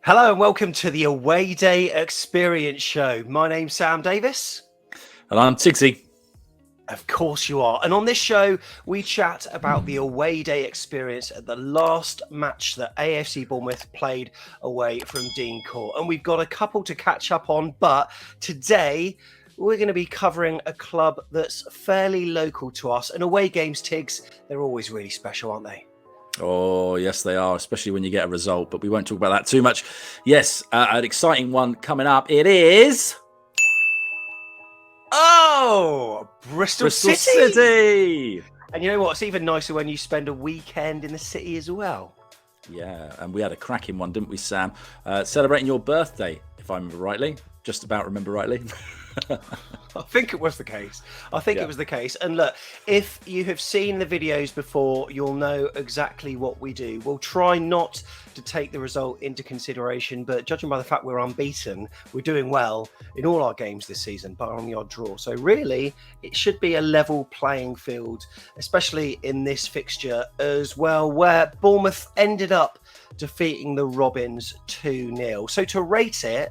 Hello and welcome to the Away Day Experience Show. My name's Sam Davis. And I'm Tigzy. Of course you are. And on this show, we chat about the away day experience at the last match that AFC Bournemouth played away from Dean Court. And we've got a couple to catch up on, but today we're going to be covering a club that's fairly local to us. And away games, Tigz, they're always really special, aren't they? Oh, yes, they are, especially when you get a result. But we won't talk about that too much. Yes, an exciting one coming up. It is... Oh, Bristol City! And you know what? It's even nicer when you spend a weekend in the city as well. Yeah, and we had a cracking one, didn't we, Sam? Celebrating your birthday, if I remember rightly. Just about remember rightly. I think it was the case. It was the case. And look, if you have seen the videos before, you'll know exactly what we do. We'll try not to take the result into consideration, but judging by the fact we're unbeaten, we're doing well in all our games this season, bar on the odd draw. So really, it should be a level playing field, especially in this fixture as well, where Bournemouth ended up defeating the Robins 2-0. So to rate it,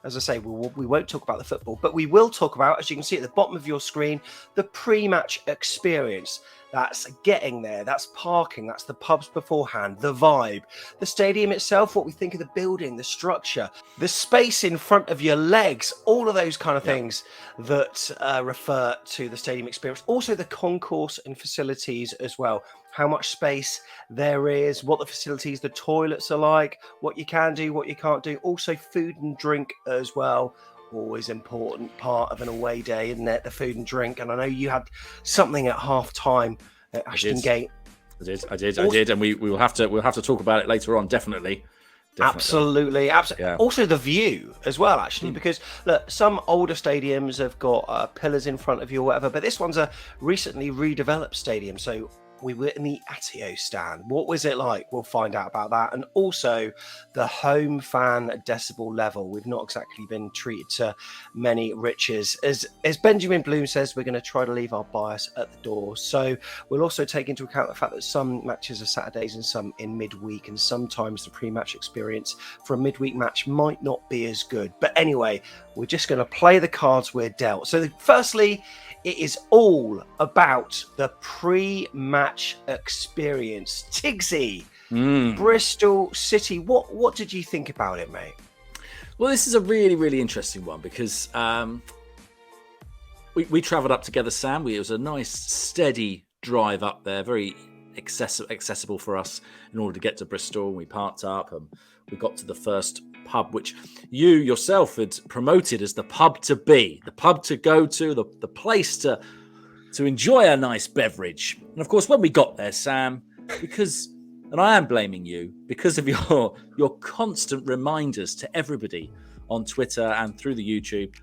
as I say, we won't talk about the football, but we will talk about, as you can see at the bottom of your screen, the pre-match experience. That's getting there, that's parking, that's the pubs beforehand, the vibe, the stadium itself, what we think of the building, the structure, the space in front of your legs, all of those kind of things that refer to the stadium experience. Also the concourse and facilities as well. How much space there is, what the facilities, the toilets are like, what you can do, what you can't do. Also food and drink as well. Always important part of an away day, isn't it? The food and drink. And I know you had something at half time at Ashton Gate. I did. And we'll have to talk about it later on, definitely. Absolutely. Yeah. Also the view as well, actually, because look, some older stadiums have got pillars in front of you or whatever, but this one's a recently redeveloped stadium. So we were in the Atio stand. What was it like? We'll find out about that. And also the home fan decibel level. We've not exactly been treated to many riches. As Benjamin Bloom says, we're going to try to leave our bias at the door. So we'll also take into account the fact that some matches are Saturdays and some in midweek. And sometimes the pre-match experience for a midweek match might not be as good. But anyway, we're just going to play the cards we're dealt. So firstly, it is all about the pre-match experience. Tigzy, Bristol City, what did you think about it, mate? Well, this is a really, really interesting one because we travelled up together, Sam. It was a nice, steady drive up there, very accessible for us in order to get to Bristol. We parked up and we got to the first pub, which you yourself had promoted as the pub to be, the pub to go to, the place to enjoy a nice beverage. And of course, when we got there, Sam, because, and I am blaming you, because of your constant reminders to everybody on Twitter and through the YouTube,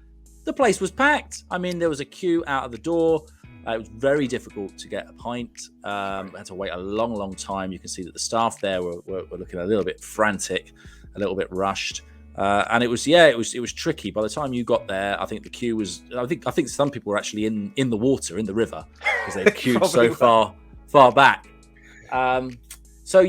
the place was packed. I mean, there was a queue out of the door. It was very difficult to get a pint. I had to wait a long, long time. You can see that the staff there were looking a little bit frantic, a little bit rushed, and it was tricky. By the time you got there, I think the queue was. I think some people were actually in the water, in the river, because they queued so far back. So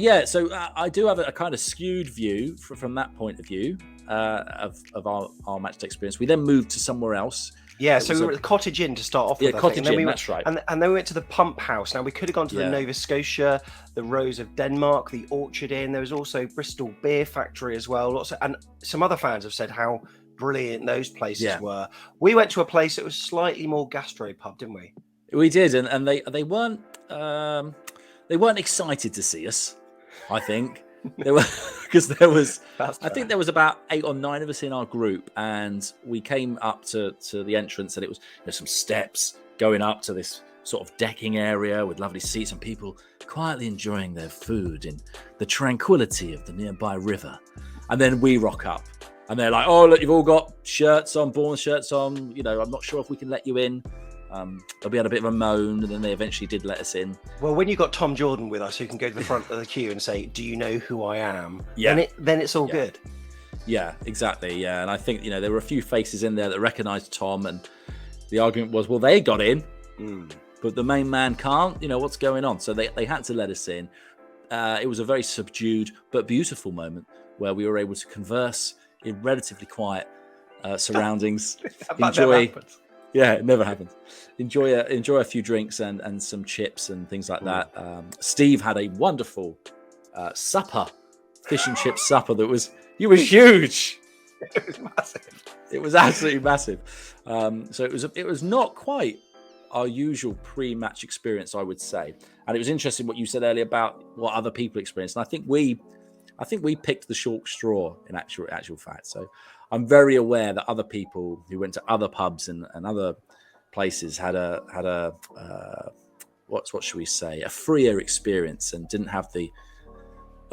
I do have a kind of skewed view from that point of view of our match day experience. We then moved to somewhere else. Yeah, so we were at the Cottage Inn to start off with. Yeah, Cottage Inn, that's right. And then we went to the Pump House. Now, we could have gone to the Nova Scotia, the Rose of Denmark, the Orchard Inn. There was also Bristol Beer Factory as well. And some other fans have said how brilliant those places were. We went to a place that was slightly more gastropub, didn't we? We did, and they weren't excited to see us, I think. There were, because there was, I think there was about 8 or 9 of us in our group, and we came up to the entrance, and it was some steps going up to this sort of decking area with lovely seats and people quietly enjoying their food in the tranquility of the nearby river. And then we rock up, and they're like, "Oh, look, you've all got shirts on, Bournemouth shirts on. I'm not sure if we can let you in." We had a bit of a moan, and then they eventually did let us in. Well, when you got Tom Jordan with us, who can go to the front of the queue and say, "Do you know who I am?" Yeah, then it's all good. Yeah, exactly. Yeah, and I think there were a few faces in there that recognised Tom, and the argument was, well, they got in, but the main man can't. What's going on? So they had to let us in. It was a very subdued but beautiful moment where we were able to converse in relatively quiet surroundings. Yeah, it never happens. Enjoy a few drinks and some chips and things like that. Steve had a wonderful supper, fish and chip supper that was huge. It was massive. It was absolutely massive. So it was not quite our usual pre-match experience, I would say. And it was interesting what you said earlier about what other people experienced. And I think we picked the short straw in actual fact. So I'm very aware that other people who went to other pubs and other places had a what should we say, a freer experience and didn't have the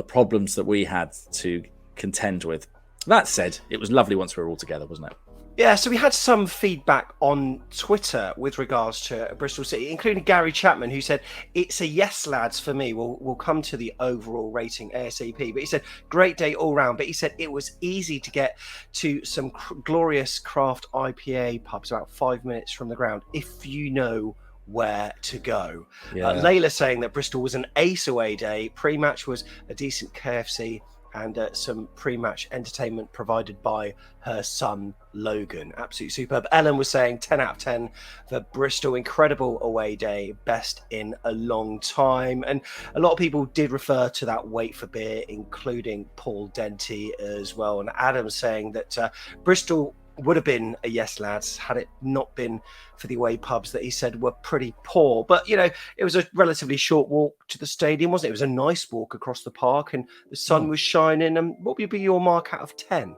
problems that we had to contend with. That said, it was lovely once we were all together, wasn't it? Yeah, so we had some feedback on Twitter with regards to Bristol City, including Gary Chapman, who said, it's a yes, lads, for me. We'll come to the overall rating ASAP. But he said, great day all round. But he said it was easy to get to some glorious craft IPA pubs about 5 minutes from the ground, if you know where to go. Yeah. Layla saying that Bristol was an ace away day. Pre-match was a decent KFC and some pre-match entertainment provided by her son Logan. Absolutely superb. Ellen was saying 10 out of 10 for Bristol. Incredible away day, best in a long time. And a lot of people did refer to that wait for beer, including Paul Denty as well. And Adam saying that Bristol would have been a yes, lads, had it not been for the away pubs that he said were pretty poor. But, you know, it was a relatively short walk to the stadium, wasn't it? It was a nice walk across the park and the sun was shining. And what would be your mark out of 10?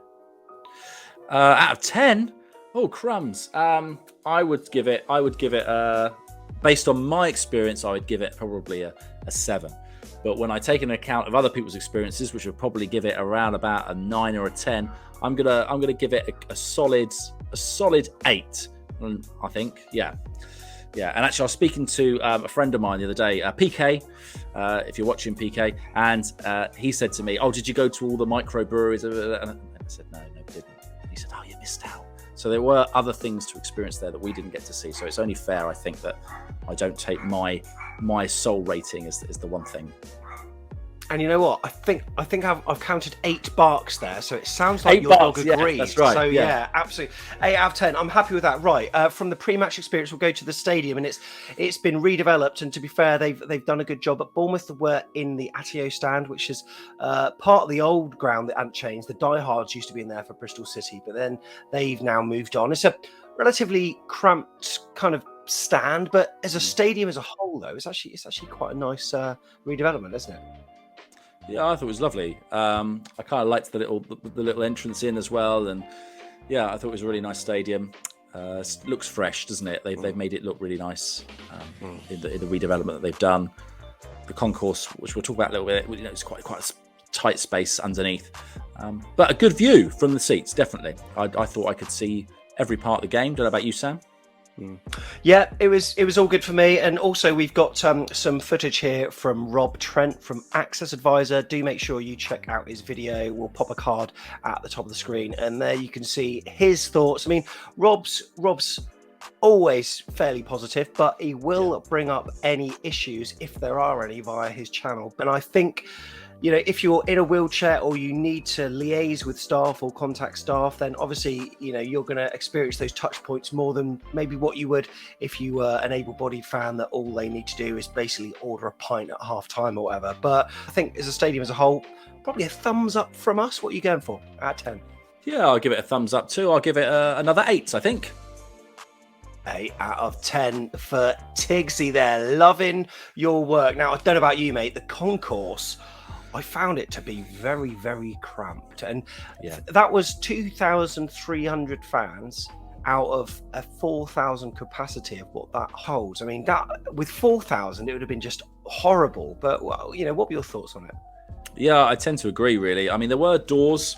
Out of 10? Oh, crumbs. I would give it, based on my experience, I would give it probably a 7. But when I take into account of other people's experiences, which would probably give it around about a 9 or a 10, I'm gonna give it a solid 8. I think, yeah. And actually, I was speaking to a friend of mine the other day, PK. If you're watching, PK, and he said to me, "Oh, did you go to all the microbreweries?" And I said, "No, we didn't." And he said, "Oh, you missed out." So there were other things to experience there that we didn't get to see. So it's only fair, I think, that I don't take my sole rating as the one thing. And you know what? I think I've counted 8 barks there, so it sounds like your dog agrees. Yeah, that's right. So yeah, absolutely, 8 out of 10. I'm happy with that. Right, from the pre-match experience, we'll go to the stadium, and it's been redeveloped. And to be fair, they've done a good job. At Bournemouth, were in the Atio stand, which is part of the old ground that hadn't changed. The diehards used to be in there for Bristol City, but then they've now moved on. It's a relatively cramped kind of stand, but as a stadium as a whole, though, it's actually quite a nice redevelopment, isn't it? Yeah, I thought it was lovely. I kind of liked the little entrance in as well, and yeah, I thought it was a really nice stadium. Looks fresh, doesn't it? They've made it look really nice in the redevelopment that they've done. The concourse, which we'll talk about a little bit, you know, it's quite a tight space underneath, but a good view from the seats. Definitely, I thought I could see every part of the game. Don't know about you, Sam? Yeah, it was all good for me. And also we've got some footage here from Rob Trent from Access Advisor. Do make sure you check out his video. We'll pop a card at the top of the screen, and there you can see his thoughts. I mean, Rob's always fairly positive, but he will bring up any issues if there are any via his channel. And I think, you know, if you're in a wheelchair or you need to liaise with staff or contact staff, then obviously, you know, you're going to experience those touch points more than maybe what you would if you were an able-bodied fan that all they need to do is basically order a pint at half-time or whatever. But I think as a stadium as a whole, probably a thumbs up from us. What are you going for out of 10? Yeah, I'll give it a thumbs up too. I'll give it another 8, I think. 8 out of 10 for Tigzy there. Loving your work. Now, I don't know about you, mate. The concourse, I found it to be very, very cramped. And that was 2,300 fans out of a 4,000 capacity of what that holds. I mean, that with 4,000, it would have been just horrible. But, well, you know, what were your thoughts on it? Yeah, I tend to agree, really. I mean, there were doors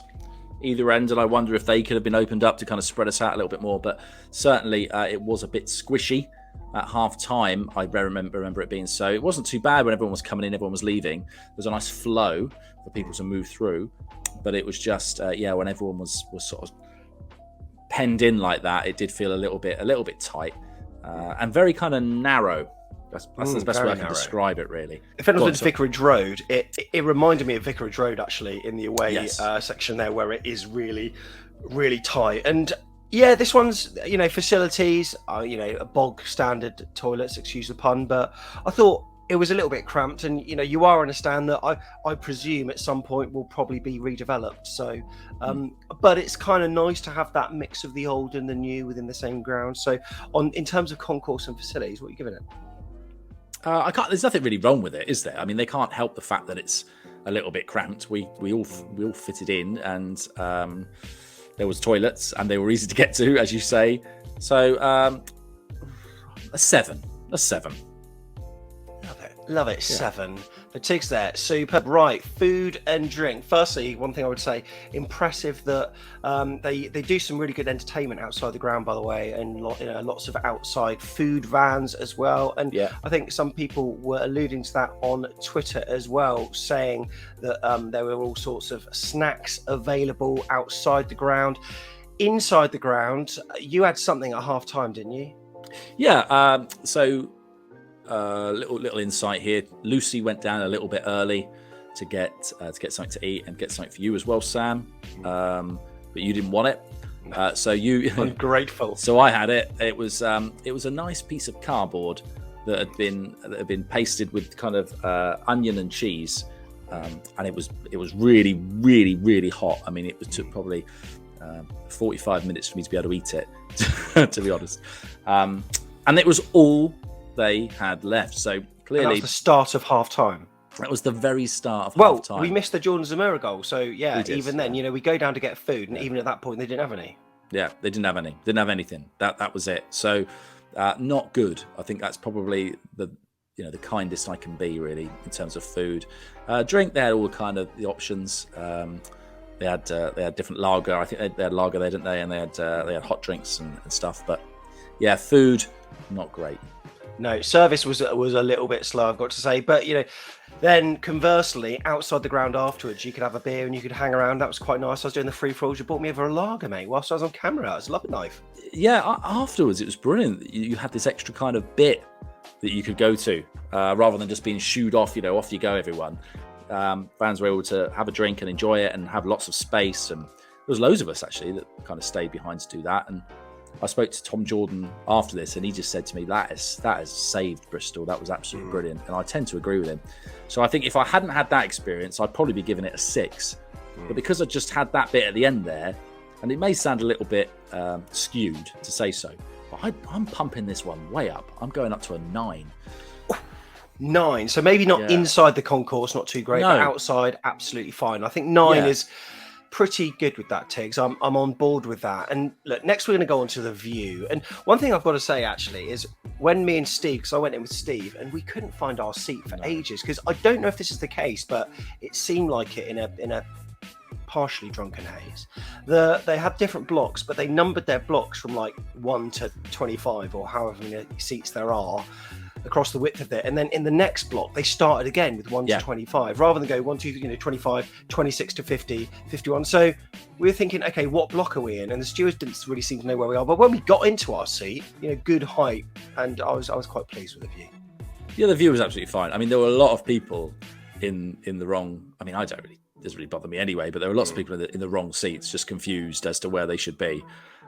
either end, and I wonder if they could have been opened up to kind of spread us out a little bit more. But certainly it was a bit squishy. At half time, I remember it being so. It wasn't too bad when everyone was coming in, everyone was leaving. There was a nice flow for people to move through, but it was just when everyone was sort of penned in like that, it did feel a little bit tight and very kind of narrow. That's the best way I can describe it, really. If anyone's been to Vicarage Road, it reminded me of Vicarage Road, actually, in the away section there, where it is really, really tight. And yeah, this one's, facilities, bog standard toilets, excuse the pun, but I thought it was a little bit cramped, and you are on a stand that I presume at some point will probably be redeveloped. So, but it's kind of nice to have that mix of the old and the new within the same ground. So, in terms of concourse and facilities, what are you giving it? There's nothing really wrong with it, is there? I mean, they can't help the fact that it's a little bit cramped. We all fitted in, and there was toilets, and they were easy to get to, as you say. So, a 7. Love it. 7. The Tigz there, superb. Right, food and drink. Firstly, one thing I would say, impressive that they do some really good entertainment outside the ground, by the way, and lots of outside food vans as well. And I think some people were alluding to that on Twitter as well, saying that there were all sorts of snacks available outside the ground. Inside the ground, you had something at half time, didn't you? Yeah. Little insight here. Lucy went down a little bit early to get something to eat and get something for you as well, Sam. But you didn't want it, so you. I'm grateful. So I had it. It was a nice piece of cardboard that had been pasted with kind of onion and cheese, and it was really, really, really hot. I mean, took probably 45 minutes for me to be able to eat it, to be honest. And it was all they had left. So clearly, and that was the start of half time. That was the very start of half time. We missed the Jordan Zamora goal. So even then, we go down to get food, and even at that point, they didn't have any. Yeah, they didn't have any. Didn't have anything. That was it. So not good. I think that's probably the kindest I can be, really, in terms of food. Drink, they had all the options. They had different lager. I think they had lager there, didn't they? And they had hot drinks and stuff. But yeah, food, not great. No, service was a little bit slow, I've got to say. But, then conversely, outside the ground afterwards, you could have a beer and you could hang around. That was quite nice. I was doing the free-for-alls. You bought me over a lager, mate, whilst I was on camera. It was a lovely knife. Yeah, afterwards, it was brilliant. You had this extra kind of bit that you could go to, rather than just being shooed off, off you go, everyone. Fans were able to have a drink and enjoy it and have lots of space. And there was loads of us, actually, that kind of stayed behind to do that. And I spoke to Tom Jordan after this, and he just said to me, that has saved Bristol. That was absolutely brilliant. And I tend to agree with him. So I think if I hadn't had that experience, I'd probably be giving it a 6. But because I just had that bit at the end there, and it may sound a little bit skewed to say so, but I'm pumping this one way up. I'm going up to a 9. 9. So maybe not inside the concourse, not too great, but outside, absolutely fine. I think 9 is pretty good with that, Tigz. I'm on board with that. And look, next we're going to go on to the view. And one thing I've got to say, actually, is when me and Steve, because I went in with Steve, and we couldn't find our seat for ages, because I don't know if this is the case, but it seemed like it in a partially drunken haze. They had different blocks, but they numbered their blocks from like 1 to 25 or however many seats there are across the width of it. And then in the next block, they started again with 1 to 25, rather than go 1, 2, 25, 26 to 50, 51. So we were thinking, okay, what block are we in? And the stewards didn't really seem to know where we are. But when we got into our seat, good height, and I was quite pleased with the view. Yeah, the view was absolutely fine. I mean, there were a lot of people in the wrong. I mean, it doesn't really bother me anyway. But there were lots of people in the wrong seats, just confused as to where they should be.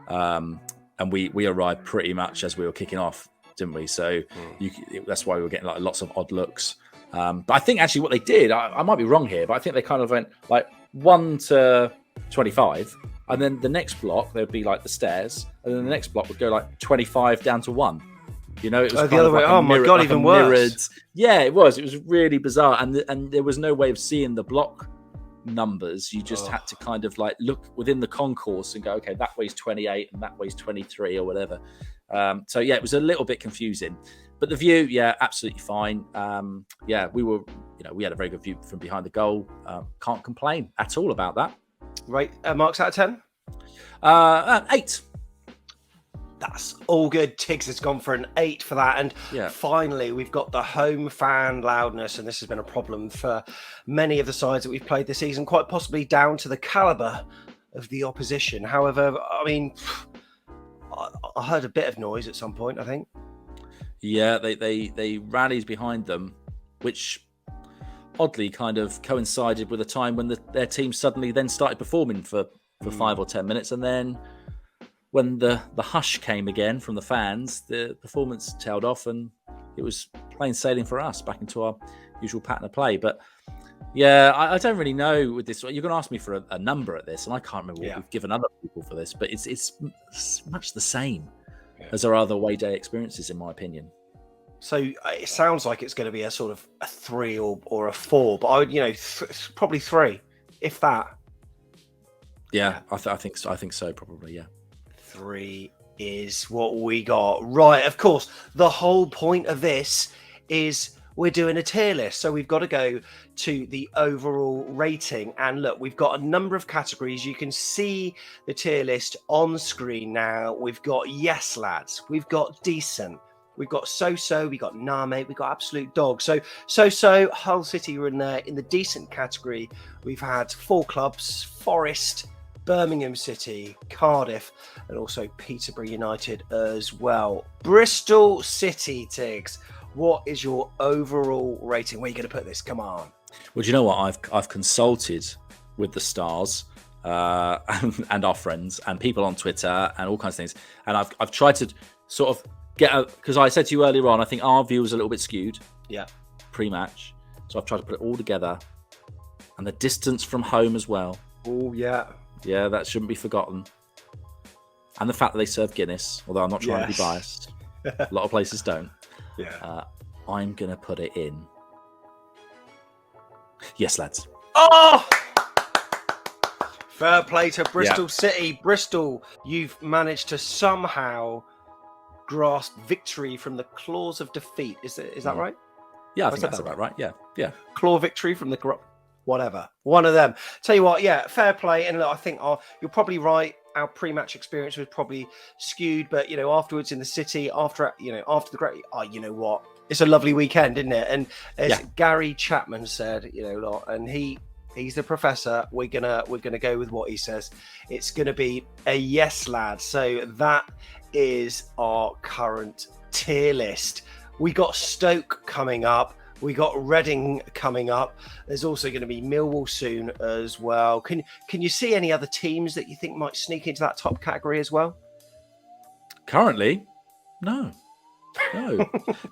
And we arrived pretty much as we were kicking off, didn't we? So that's why we were getting lots of odd looks. But I think actually what they did, I might be wrong here, but I think they kind of went 1 to 25, and then the next block there would be the stairs, and then the next block would go 25 down to 1. It was the other way. Oh my god, even worse. Yeah, it was really bizarre, and there was no way of seeing the block numbers. You just had to kind of look within the concourse and go, okay, that way's 28 and that way's 23 or whatever. So yeah, it was a little bit confusing, but the view, absolutely fine. We were, we had a very good view from behind the goal. Can't complain at all about that. Right, marks out of 10. 8. That's all good. Tigz has gone for an 8 for that. And finally, we've got the home fan loudness. And this has been a problem for many of the sides that we've played this season, quite possibly down to the calibre of the opposition. However, I mean, I heard a bit of noise at some point, I think. Yeah, they rallied behind them, which oddly kind of coincided with a time when their team suddenly then started performing for 5 or 10 minutes, and then when the hush came again from the fans, the performance tailed off, and it was plain sailing for us back into our usual pattern of play. But yeah, I don't really know with this. You're going to ask me for a number at this, and I can't remember what we've given other people for this, but it's much the same as our other away day experiences, in my opinion. So it sounds like it's going to be a sort of a 3 or a 4, but I would, probably 3, if that. Yeah. I think so, probably. Yeah, 3 is what we got. Right, of course, the whole point of this is we're doing a tier list, so we've got to go to the overall rating. And look, we've got a number of categories. You can see the tier list on screen now. We've got yes lads, we've got decent, we've got so-so, we got nah mate, we got absolute dog. So Hull City were in there in the decent category. We've had 4 clubs: Forest, Birmingham City, Cardiff, and also Peterborough United as well. Bristol City, Tigz, what is your overall rating? Where are you going to put this? Come on. Well, do you know what? I've consulted with the stars and our friends and people on Twitter and all kinds of things, and I've tried to sort of because I said to you earlier on, I think our view was a little bit skewed. Yeah. Pre-match, so I've tried to put it all together, and the distance from home as well. Oh yeah. Yeah, that shouldn't be forgotten. And the fact that they serve Guinness, although I'm not trying to be biased. A lot of places don't. Yeah. I'm going to put it in. Yes, lads. Oh! Fair play to Bristol City. Bristol, you've managed to somehow grasp victory from the claws of defeat. Is that right? Yeah, I think that's about right. Yeah. Claw victory from the... Whatever. One of them. Tell you what, yeah, fair play. And look, I think you're probably right. Our pre-match experience was probably skewed, but afterwards in the city, after the great, you know what? It's a lovely weekend, isn't it? And as Gary Chapman said, and he's the professor. We're gonna go with what he says. It's gonna be a yes, lad. So that is our current tier list. We got Stoke coming up. We got Reading coming up. There's also going to be Millwall soon as well. Can you see any other teams that you think might sneak into that top category as well? Currently, no.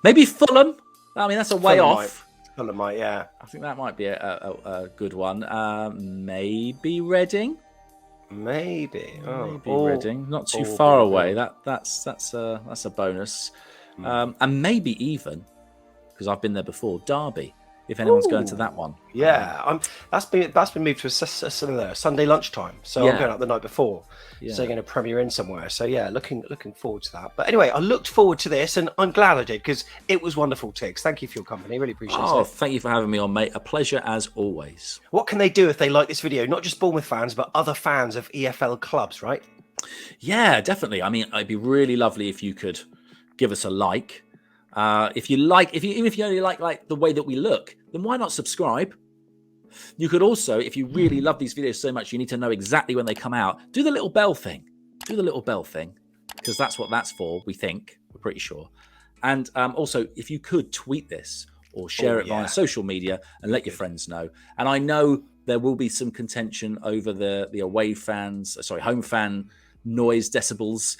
Maybe Fulham. I mean, that's a way off. Fulham might, yeah. I think that might be a good one. Maybe Reading. Maybe Reading. Not too far away. That's a bonus. And maybe even, because I've been there before, Derby, if anyone's going to that one. Yeah, that's been moved to a Sunday lunchtime, so I'm going up the night before. So they're going to premiere in somewhere. So yeah, looking forward to that. But anyway, I looked forward to this, and I'm glad I did, because it was wonderful, Tigz. Thank you for your company. Really appreciate it. Oh, thank you for having me on, mate. A pleasure as always. What can they do if they like this video? Not just Bournemouth fans, but other fans of EFL clubs, right? Yeah, definitely. I mean, it'd be really lovely if you could give us a like. If you only like the way that we look, then why not subscribe? You could also, if you really love these videos so much, you need to know exactly when they come out. Do the little bell thing. Because that's what that's for. We're pretty sure. And also, if you could tweet this or share it via social media and let your friends know. And I know there will be some contention over the home fan noise decibels.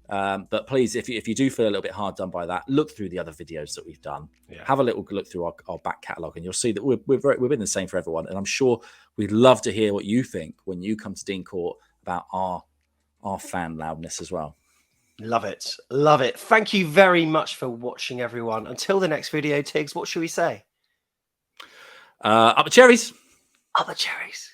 But please, if you do feel a little bit hard done by that, look through the other videos that we've done. Have a little look through our back catalogue, and you'll see that we've been the same for everyone. And I'm sure we'd love to hear what you think when you come to Dean Court about our fan loudness as well. Love it. Thank you very much for watching, everyone. Until the next video, Tigz, what should we say? Up the cherries. Up the cherries.